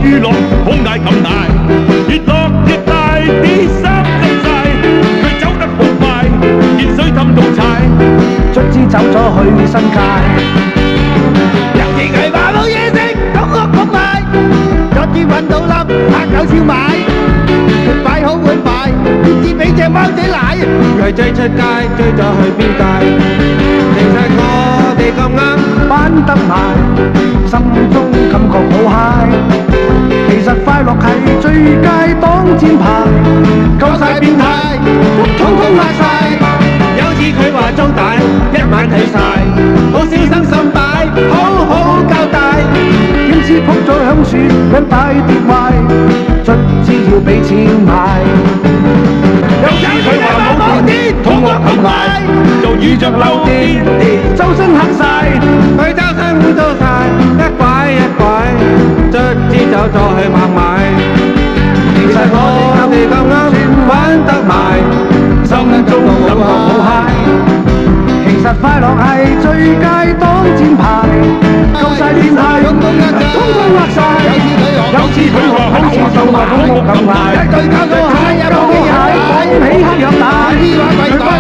娛樂好嗌咁大，越落越大，啲衫濕晒，佢走得好快，見水氹到柴，卒之走咗去新界。有次佢話冇嘢食，講屋講賣，卒之揾到粒蝦餃燒賣，佢擺好碗飯，點知俾隻貓仔奶，佢追出街，追咗去邊界？其實我哋咁啱玩得埋，心中感覺好嗨。其實快樂係最佳擋箭牌，夠晒變態，通通甩晒。有次佢話租大，一晚睇晒，好小心心擺，好好交代。點知撲咗響樹，兩大跌壞，卒之要俾錢買。有次佢話冇電，通屋咁大，就遇着漏電，周身黑晒，佢周身污糟晒，一拐一拐，卒之走咗去拍賣。其實我哋咁啱玩得埋，心中感覺好嗨。其實快樂係最佳擋箭牌，夠晒變態，通通甩晒。有次佢話好似就話通屋咁大，一句搞到蟹入到機蟹，講起黑又大。